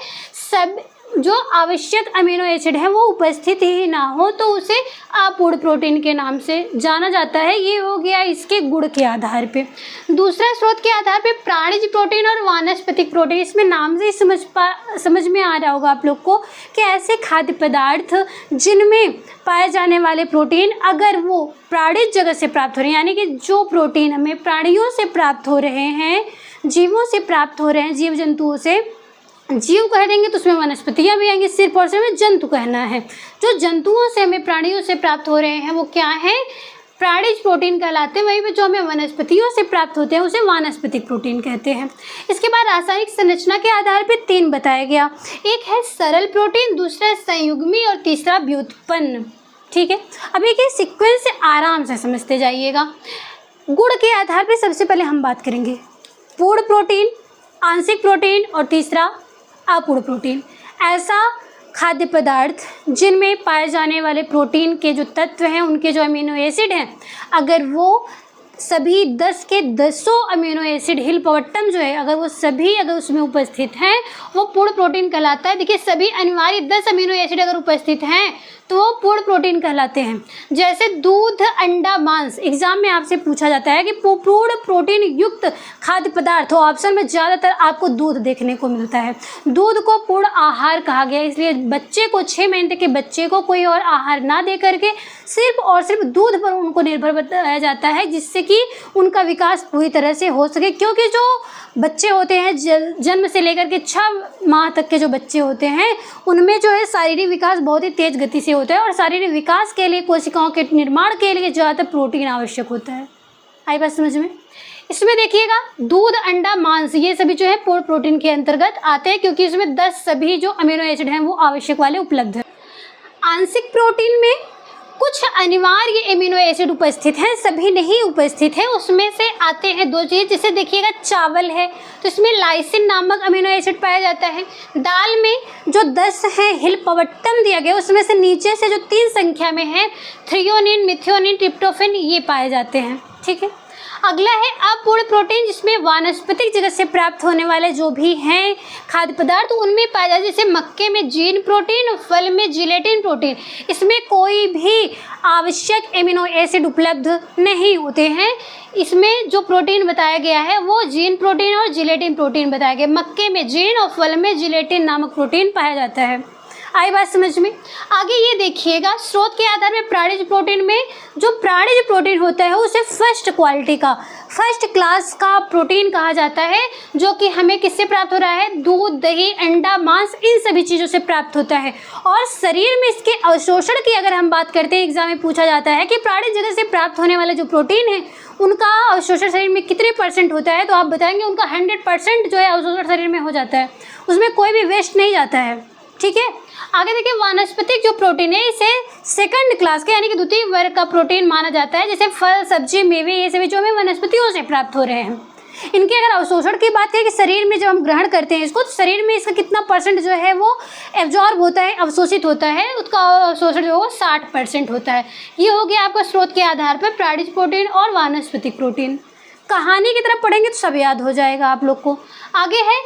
[SPEAKER 1] सब जो आवश्यक अमीनो एसिड है वो उपस्थित ही ना हो तो उसे अपूर्ण प्रोटीन के नाम से जाना जाता है। ये हो गया इसके गुण के आधार पे। दूसरा स्रोत के आधार पे प्राणिज प्रोटीन और वानस्पतिक प्रोटीन। इसमें नाम से समझ में आ रहा होगा आप लोग को कि ऐसे खाद्य पदार्थ जिनमें पाए जाने वाले प्रोटीन अगर वो प्राणिज जगत से प्राप्त हो रहे हैं, यानी कि जो प्रोटीन हमें प्राणियों से प्राप्त हो रहे हैं, जीवों से प्राप्त हो रहे हैं, जीव जंतुओं से, जीव कह देंगे तो उसमें वनस्पतियाँ भी आएंगी, सिर्फ और सिर्फ जंतु कहना है। जो जंतुओं से हमें प्राणियों से प्राप्त हो रहे हैं वो क्या है, प्राणिज प्रोटीन कहलाते हैं। वहीं पे जो हमें वनस्पतियों से प्राप्त होते हैं उसे वानस्पतिक प्रोटीन कहते हैं। इसके बाद रासायनिक संरचना के आधार पे 3 बताया गया। एक है सरल प्रोटीन, दूसरा संयुग्मी और तीसरा व्युत्पन्न। ठीक है, अब एक सीक्वेंस से आराम से समझते जाइएगा। गुण के आधार पर सबसे पहले हम बात करेंगे पूर्ण प्रोटीन, आंशिक प्रोटीन और तीसरा अपूर्ण प्रोटीन। ऐसा खाद्य पदार्थ जिनमें पाए जाने वाले प्रोटीन के जो तत्व हैं, उनके जो अमीनो एसिड हैं, अगर वो सभी 10 के 10 अमीनो एसिड हिल पवट्टम जो है, अगर वो सभी अगर उसमें उपस्थित हैं, वो पूर्ण प्रोटीन कहलाता है। देखिए, सभी अनिवार्य 10 अमीनो एसिड अगर उपस्थित हैं तो वो पूर्ण प्रोटीन कहलाते हैं। जैसे दूध, अंडा, मांस, एग्जाम में आपसे पूछा जाता है कि पूर्ण प्रोटीन युक्त खाद्य पदार्थ हो, ऑप्शन में ज़्यादातर आपको दूध देखने को मिलता है। दूध को पूर्ण आहार कहा गया, इसलिए बच्चे को 6 महीने तक के बच्चे को कोई और आहार ना दे करके सिर्फ और सिर्फ दूध पर उनको निर्भर बताया जाता है, जिससे कि उनका विकास पूरी तरह से हो सके। क्योंकि जो बच्चे होते हैं जन्म से लेकर के 6 माह तक के जो बच्चे होते हैं, उनमें जो है शारीरिक विकास बहुत ही तेज़ गति से होता है, और शारीरिक विकास के लिए कोशिकाओं के निर्माण के लिए ज़्यादातर प्रोटीन आवश्यक होता है। आई बात समझ में? इसमें देखिएगा, दूध, अंडा, मांस, ये सभी जो है पूर्ण प्रोटीन के अंतर्गत आते हैं, क्योंकि इसमें 10 सभी जो अमीनो एसिड हैं वो आवश्यक वाले उपलब्ध है। आंशिक प्रोटीन में कुछ अनिवार्य एमिनो एसिड उपस्थित हैं, सभी नहीं उपस्थित है। उसमें से आते हैं 2 चीज़। जैसे देखिएगा, चावल है तो इसमें लाइसिन नामक अमीनो एसिड पाया जाता है। दाल में जो 10 है हिल पवट्टम दिया गया, उसमें से नीचे से जो 3 संख्या में है, थ्रियोनिन, मिथियोनिन, ट्रिप्टोफैन, ये पाए जाते हैं। ठीक है, अगला है अपूर्ण प्रोटीन, जिसमें वानस्पतिक जगत से प्राप्त होने वाले जो भी हैं खाद्य पदार्थ उनमें पाया जाता है। जैसे मक्के में जीन प्रोटीन, फल में जिलेटिन प्रोटीन। इसमें कोई भी आवश्यक एमिनो एसिड उपलब्ध नहीं होते हैं। इसमें जो प्रोटीन बताया गया है वो जीन प्रोटीन और जिलेटिन प्रोटीन बताया गया। मक्के में जीन और फल में जिलेटिन नामक प्रोटीन पाया जाता है। आई बात समझ में? आगे ये देखिएगा, स्रोत के आधार में प्राणिज प्रोटीन में जो प्राणिज प्रोटीन होता है उसे फर्स्ट क्वालिटी का, फर्स्ट क्लास का प्रोटीन कहा जाता है, जो कि हमें किससे प्राप्त हो रहा है? दूध, दही, अंडा, मांस, इन सभी चीज़ों से प्राप्त होता है। और शरीर में इसके अवशोषण की अगर हम बात करते हैं, एग्जाम में पूछा जाता है कि प्राणिज जगत से प्राप्त होने वाले जो प्रोटीन है उनका अवशोषण शरीर में कितने % होता है, तो आप बताएंगे उनका 100% जो है अवशोषण शरीर में हो जाता है, उसमें कोई भी वेस्ट नहीं जाता है। ठीक है, आगे देखिए, वानस्पतिक जो प्रोटीन है इसे सेकंड क्लास के यानी कि द्वितीय वर्ग का प्रोटीन माना जाता है। जैसे फल, सब्जी, मेवे, ये सभी जो हमें वनस्पतियों से प्राप्त हो रहे हैं। इनके अगर अवशोषण की बात करें कि शरीर में जब हम ग्रहण करते हैं इसको, तो शरीर में इसका कितना % जो है वो एब्जॉर्ब होता है, अवशोषित होता है, उसका अवशोषण जो है 60% होता है। ये हो गया आपका स्रोत के आधार पर प्राणिज प्रोटीन और वानस्पतिक प्रोटीन। कहानी की तरफ पढ़ेंगे तो सब याद हो जाएगा आप लोग को। आगे है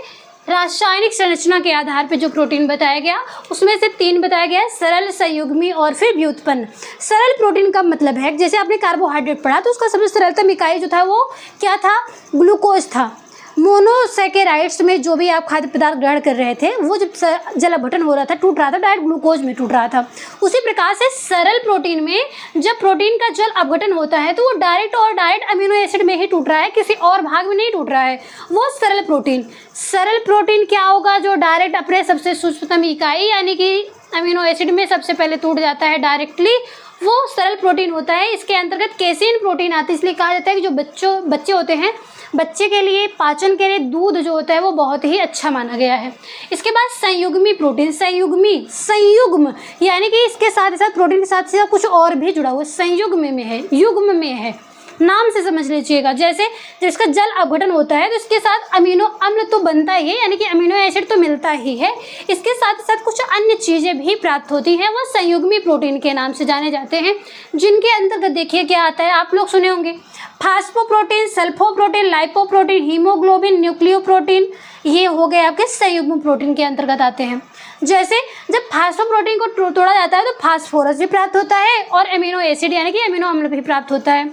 [SPEAKER 1] रासायनिक संरचना के आधार पर जो प्रोटीन बताया गया, उसमें से 3 बताया गया, सरल, संयुग्मी और फिर व्युत्पन्न। सरल प्रोटीन का मतलब है, जैसे आपने कार्बोहाइड्रेट पढ़ा तो उसका सबसे सरलतम इकाई जो था वो क्या था? ग्लूकोज था। मोनोसैकेराइड्स में जो भी आप खाद्य पदार्थ ग्रहण कर रहे थे वो जब जल अपघटन हो रहा था, टूट रहा था, डायरेक्ट ग्लूकोज में टूट रहा था। उसी प्रकार से सरल प्रोटीन में जब प्रोटीन का जल अपघटन होता है तो वो डायरेक्ट अमीनो एसिड में ही टूट रहा है, किसी और भाग में नहीं टूट रहा है, वो सरल प्रोटीन। सरल प्रोटीन क्या होगा? जो डायरेक्ट अपने सबसे सूक्ष्मतम इकाई यानी कि अमीनो एसिड में सबसे पहले टूट जाता है डायरेक्टली, वो सरल प्रोटीन होता है। इसके अंतर्गत केसिन प्रोटीन आता है, इसलिए कहा जाता है कि जो बच्चे होते हैं, बच्चे के लिए पाचन के लिए दूध जो होता है वो बहुत ही अच्छा माना गया है। इसके बाद संयुग्मी प्रोटीन, संयुग्म यानी कि इसके साथ साथ प्रोटीन के साथ साथ कुछ और भी जुड़ा हुआ, संयुग्म में है, युग्म में है, नाम से समझ लीजिएगा। जैसे जिसका जल अपघटन होता है तो इसके साथ अमीनो अम्ल तो बनता ही है, यानी कि अमीनो एसिड तो मिलता ही है, इसके साथ साथ कुछ अन्य चीज़ें भी प्राप्त होती हैं, वो संयुग्मी प्रोटीन के नाम से जाने जाते हैं। जिनके अंतर्गत देखिए क्या आता है, आप लोग सुने होंगे, फास्फोप्रोटीन, सल्फोप्रोटीन, लाइपोप्रोटीन, हीमोग्लोबिन, न्यूक्लियोप्रोटीन, ये हो गए आपके संयुग्म प्रोटीन के अंतर्गत आते हैं। जैसे जब फास्फोप्रोटीन को तोड़ा जाता है तो फास्फोरस भी प्राप्त होता है और अमीनो एसिड यानी कि अमीनो अम्ल भी प्राप्त होता है।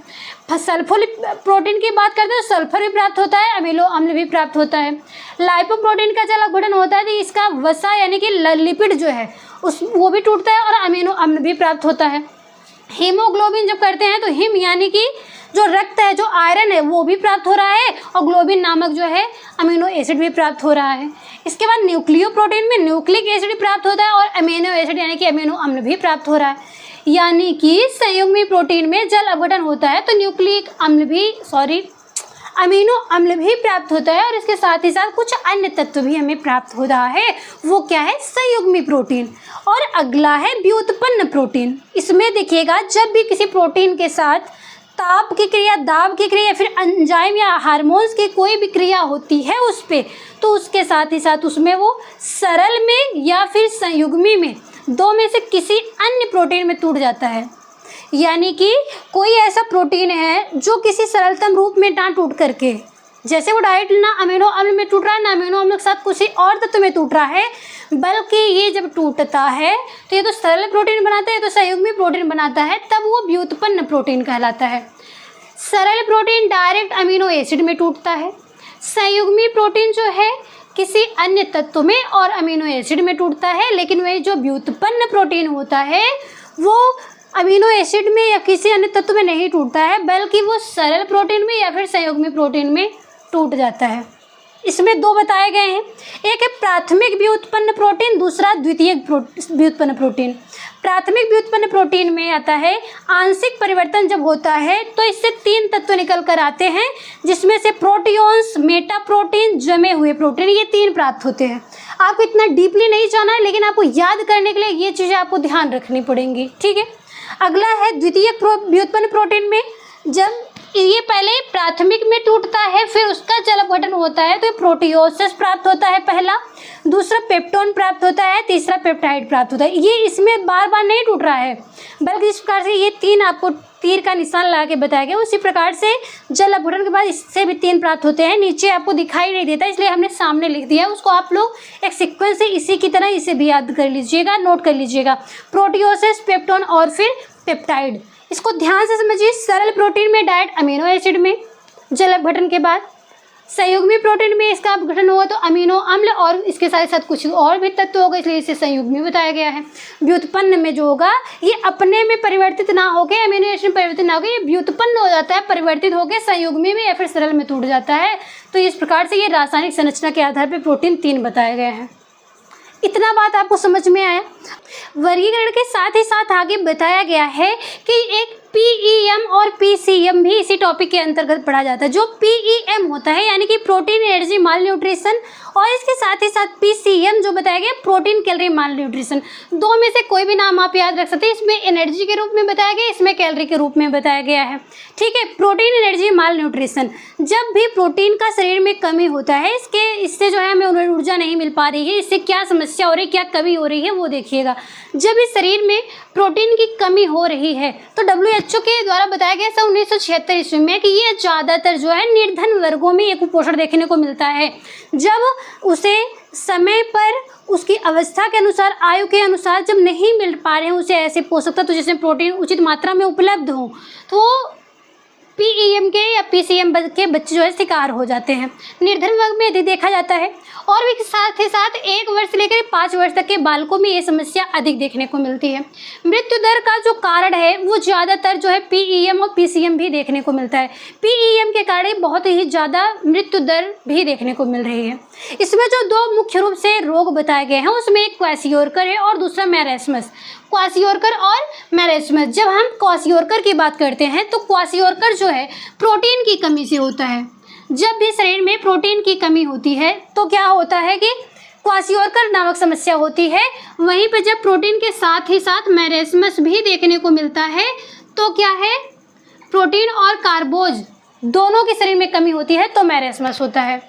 [SPEAKER 1] सल्फर प्रोटीन की बात करते हैं तो सल्फर भी प्राप्त होता है, अमीनो अम्ल भी प्राप्त होता है। लाइपोप्रोटीन का जल अपघटन होता है तो इसका वसा यानी कि लिपिड जो है वो भी टूटता है और अमीनो अम्ल भी प्राप्त होता है। हीमोग्लोबिन जब करते हैं तो हिम यानी कि जो रक्त है, जो आयरन है वो भी प्राप्त हो रहा है और ग्लोबिन नामक जो है अमीनो एसिड भी प्राप्त हो रहा है। इसके बाद न्यूक्लियोप्रोटीन में न्यूक्लिक एसिड प्राप्त होता है और अमीनो एसिड यानी कि अमीनो अम्ल भी प्राप्त हो रहा है। यानी कि संयुग्मी प्रोटीन में जल अपघटन होता है तो अमीनो अम्ल भी प्राप्त होता है और इसके साथ ही साथ कुछ अन्य तत्व भी हमें प्राप्त हो रहा है। वो क्या है? संयुग्मी प्रोटीन। और अगला है व्युत्पन्न प्रोटीन। इसमें देखिएगा जब भी किसी प्रोटीन के साथ ताप की क्रिया, दाब की क्रिया या फिर एंजाइम या हार्मोन्स की कोई भी क्रिया होती है उस पे, तो उसके साथ ही साथ उसमें वो सरल में या फिर संयुग्मी में, दो में से किसी अन्य प्रोटीन में टूट जाता है। यानी कि कोई ऐसा प्रोटीन है जो किसी सरलतम रूप में ना टूट करके, जैसे वो डायरेक्ट ना अमीनो अम्ल में टूट रहा है ना अमीनो अम्ल के साथ किसी और तत्व में टूट रहा है, बल्कि ये जब टूटता है तो ये तो सरल प्रोटीन बनाता है, तो संयुग्मी प्रोटीन बनाता है, तब वो व्युत्पन्न प्रोटीन कहलाता है। सरल प्रोटीन डायरेक्ट अमीनो एसिड में टूटता है। संयुग्मी प्रोटीन जो है किसी अन्य तत्व में और अमीनो एसिड में टूटता है, लेकिन वही जो व्युत्पन्न प्रोटीन होता है वो अमीनो एसिड में या किसी अन्य तत्व में नहीं टूटता है, बल्कि वो सरल प्रोटीन में या फिर संयुग्मी प्रोटीन में टूट जाता है। इसमें दो बताए गए हैं, एक है प्राथमिक व्युत्पन्न प्रोटीन, दूसरा द्वितीयक व्युत्पन्न प्रोटीन। प्राथमिक व्युत्पन्न प्रोटीन में आता है आंशिक परिवर्तन जब होता है तो इससे तीन तत्व निकल कर आते हैं, जिसमें से प्रोटियोन्स, मेटा प्रोटीन, जमे हुए प्रोटीन, ये तीन प्राप्त होते हैं। आपको इतना डीपली नहीं जाना है, लेकिन आपको याद करने के लिए ये चीज़ें आपको ध्यान रखनी पड़ेंगी, ठीक है। अगला है द्वितीयक व्युत्पन्न प्रोटीन में, जब ये पहले प्राथमिक में टूटता है फिर उसका जल अपघटन होता है, तो ये प्रोटियोसिस प्राप्त होता है पहला, दूसरा पेप्टोन प्राप्त होता है, तीसरा पेप्टाइड प्राप्त होता है। ये इसमें बार बार नहीं टूट रहा है, बल्कि जिस प्रकार से ये तीन आपको तीर का निशान लगा के बताया गया, उसी प्रकार से जल अपघटन के बाद इससे भी तीन प्राप्त होते हैं। नीचे आपको दिखाई नहीं देता इसलिए हमने सामने लिख दिया है, उसको आप लोग एक सीक्वेंस से इसी की तरह इसे भी याद कर लीजिएगा, नोट कर लीजिएगा। प्रोटियोसिस, पेप्टोन और फिर पेप्टाइड, इसको ध्यान से समझिए। सरल प्रोटीन में डायरेक्ट अमीनो एसिड में जल अपघटन के बाद, संयुग्मी प्रोटीन में इसका अपघटन होगा तो अमीनो अम्ल और इसके साथ साथ कुछ और भी तत्व होगा, इसलिए इसे संयुग्मी बताया गया है। व्युत्पन्न में जो होगा ये अपने में परिवर्तित ना होकर, अमीनो एसिड में परिवर्तित ना होकर, ये व्युत्पन्न हो जाता है, परिवर्तित होकर संयुग्मी में या फिर सरल में टूट जाता है। तो इस प्रकार से ये रासायनिक संरचना के आधार पर प्रोटीन तीन बताए गए हैं। इतना बात आपको समझ में आया। वर्गीकरण के साथ ही साथ आगे बताया गया है कि एक पीईएम और पीसीएम भी इसी टॉपिक के अंतर्गत पढ़ा जाता है। जो पीईएम होता है यानी कि प्रोटीन एनर्जी माल न्यूट्रिशन, और इसके साथ ही साथ पीसीएम जो बताया गया प्रोटीन कैलोरी माल न्यूट्रिशन। दो में से कोई भी नाम आप याद रख सकते हैं, इसमें एनर्जी के रूप में बताया गया, इसमें कैलोरी के रूप में बताया गया है, ठीक है। प्रोटीन एनर्जी माल न्यूट्रिशन, जब भी प्रोटीन का शरीर में कमी होता है, इससे जो है हमें ऊर्जा नहीं मिल पा रही है, इससे क्या समस्या हो रही है, क्या कमी हो रही है वो देखिएगा। जब इस शरीर में प्रोटीन की कमी हो रही है तो WHO के द्वारा बताया गया 1976 ईस्वी में कि ये ज़्यादातर जो है निर्धन वर्गों में ये कुपोषण देखने को मिलता है। जब उसे समय पर उसकी अवस्था के अनुसार, आयु के अनुसार जब नहीं मिल पा रहे हैं उसे ऐसे पोषक तत्व जिसमें प्रोटीन उचित मात्रा में उपलब्ध हो, तो पीईएम के या पीसीएम के बच्चे जो है शिकार हो जाते हैं। निर्धन वर्ग में यदि देखा जाता है, और भी साथ ही साथ 1 वर्ष से लेकर 5 वर्ष तक के बालकों में ये समस्या अधिक देखने को मिलती है। मृत्यु दर का जो कारण है वो ज़्यादातर जो है पीईएम और पीसीएम भी देखने को मिलता है। पीईएम के कारण बहुत ही ज़्यादा मृत्यु दर भी देखने को मिल रही है। इसमें जो दो मुख्य रूप से रोग बताए गए हैं उसमें एक क्वाशियोरकर है और दूसरा मैरेस्मस। क्वाशियोरकर और मैरेस्मस, जब हम क्वाशियोरकर की बात करते हैं तो क्वाशियोरकर जो है प्रोटीन की कमी से होता है। जब भी शरीर में प्रोटीन की कमी होती है तो क्या होता है कि क्वाशियोरकर नामक समस्या होती है। वहीं पर जब प्रोटीन के साथ ही साथ मैरेस्मस भी देखने को मिलता है तो क्या है, प्रोटीन और कार्बोज दोनों के शरीर में कमी होती है तो मैरेस्मस होता है।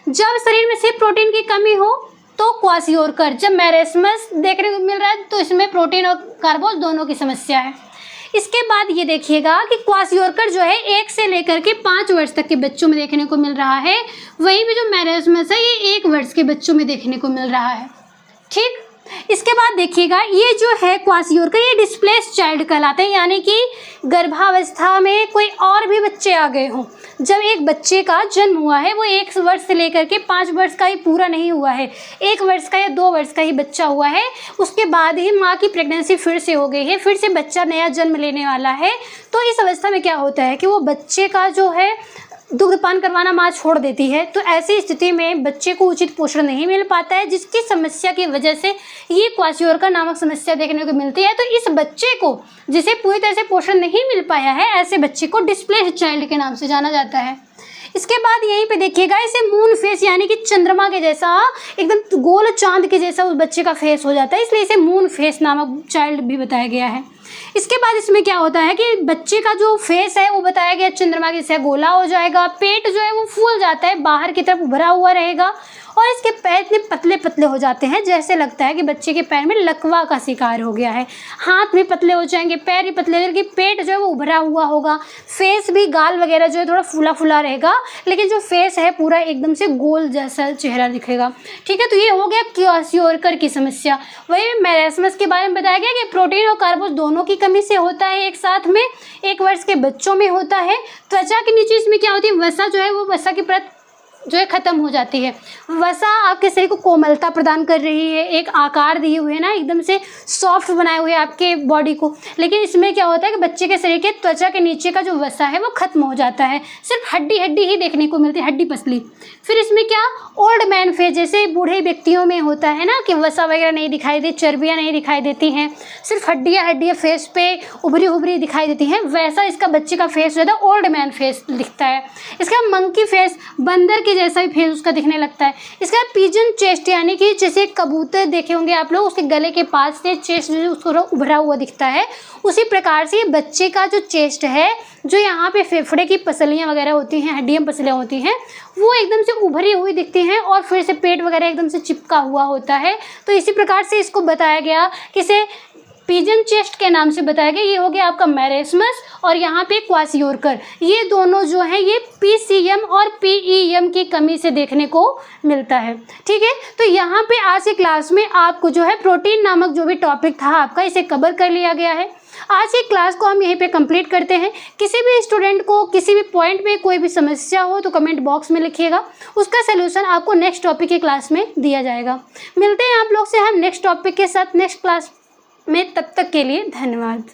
[SPEAKER 1] जब शरीर में सिर्फ प्रोटीन की कमी हो तो क्वाशियोरकर, जब मैरेस्मस देखने को मिल रहा है तो इसमें प्रोटीन और कार्बोज दोनों की समस्या है। इसके बाद ये देखिएगा कि क्वाशियोरकर जो है 1 से लेकर के 5 वर्ष तक के बच्चों में देखने को मिल रहा है, वहीं पे जो मैरेस्मस है ये 1 वर्ष के बच्चों में देखने को मिल रहा है, ठीक। इसके बाद देखिएगा ये जो है क्वाशियोरकर ये डिस्प्लेस्ड चाइल्ड कहलाते हैं, यानी कि गर्भावस्था में कोई और भी बच्चे आ गए हों। जब एक बच्चे का जन्म हुआ है वो 1 वर्ष से लेकर के 5 वर्ष का ही पूरा नहीं हुआ है, 1 वर्ष का या 2 वर्ष का ही बच्चा हुआ है, उसके बाद ही माँ की प्रेगनेंसी फिर से हो गई है, फिर से बच्चा नया जन्म लेने वाला है, तो इस अवस्था में क्या होता है कि वो बच्चे का जो है दुग्धपान करवाना माँ छोड़ देती है। तो ऐसी स्थिति में बच्चे को उचित पोषण नहीं मिल पाता है, जिसकी समस्या की वजह से ये क्वाशियोरकर नामक समस्या देखने को मिलती है। तो इस बच्चे को जिसे पूरी तरह से पोषण नहीं मिल पाया है, ऐसे बच्चे को डिस्प्लेस्ड चाइल्ड के नाम से जाना जाता है। इसके बाद यहीं पे देखिएगा, इसे मून फेस यानी कि चंद्रमा के जैसा एकदम गोल चांद के जैसा उस बच्चे का फेस हो जाता है, इसलिए इसे मून फेस नामक चाइल्ड भी बताया गया है। इसके बाद इसमें क्या होता है कि बच्चे का जो फेस है वो बताया गया चंद्रमा के जैसा गोला हो जाएगा, पेट जो है वो फूल जाता है, बाहर की तरफ उभरा हुआ रहेगा और इसके पैर इतने पतले पतले हो जाते हैं जैसे लगता है कि बच्चे के पैर में लकवा का शिकार हो गया है। हाथ भी पतले हो जाएंगे, पैर भी पतले, लेकिन पेट जो है वो उभरा हुआ होगा, फेस भी, गाल वगैरह जो है थोड़ा फूला फूला रहेगा, लेकिन जो फेस है पूरा एकदम से गोल जैसा चेहरा दिखेगा। ठीक है, तो ये हो गया क्वासियोरकर की समस्या। वही मैरास्मस के बारे में बताया गया कि प्रोटीन और कार्बोस दोनों की कमी से होता है एक साथ में, 1 वर्ष के बच्चों में होता है। त्वचा के नीचे इसमें क्या होती है, वसा जो है वो वसा की परत जो है ख़त्म हो जाती है। वसा आपके शरीर को कोमलता प्रदान कर रही है, एक आकार दिए हुए ना, एकदम से सॉफ्ट बनाए हुए आपके बॉडी को, लेकिन इसमें क्या होता है कि बच्चे के शरीर के त्वचा के नीचे का जो वसा है वो खत्म हो जाता है, सिर्फ हड्डी हड्डी ही देखने को मिलती है, हड्डी पसली। फिर इसमें क्या, ओल्ड मैन फेस, जैसे बूढ़े व्यक्तियों में होता है ना कि वसा वगैरह नहीं दिखाई देती, चर्बियाँ नहीं दिखाई देती हैं, सिर्फ हड्डियाँ फेस पे उभरी उभरी दिखाई देती हैं, वैसा इसका बच्चे का फेस जो है ओल्ड मैन फेस दिखता है। इसका मंकी फेस, बंदर के जैसा भी फेस उसका दिखने लगता है। इसका पिजन चेस्ट यानी कि जैसे कबूतर देखे होंगे आप लोग, उसके गले के पास से चेस्ट जो उसको उभरा हुआ दिखता है, उसी प्रकार से बच्चे का जो चेस्ट है, जो यहाँ पे फेफड़े की पसलियाँ वगैरह होती हैं, हड्डियाँ पसलियाँ होती हैं, वो एकदम से उभरी हुई दिखती हैं और फिर से पेट वगैरह एकदम से चिपका हुआ होता है। तो इसी प्रकार से इसको बताया गया कि इसे पिजन चेस्ट के नाम से बताया गया। ये हो गया आपका मैरास्मस और यहाँ पे क्वासियोरकर, ये दोनों जो हैं ये पीसीएम और पीईएम की कमी से देखने को मिलता है। ठीक है, तो यहाँ पे आज की क्लास में आपको जो है प्रोटीन नामक जो भी टॉपिक था आपका, इसे कवर कर लिया गया है। आज की क्लास को हम यहीं पे कंप्लीट करते हैं। किसी भी स्टूडेंट को किसी भी पॉइंट में कोई भी समस्या हो तो कमेंट बॉक्स में लिखिएगा, उसका सलूशन आपको नेक्स्ट टॉपिक की क्लास में दिया जाएगा। मिलते हैं आप लोग से हम नेक्स्ट टॉपिक के साथ नेक्स्ट क्लास में, तब तक के लिए धन्यवाद।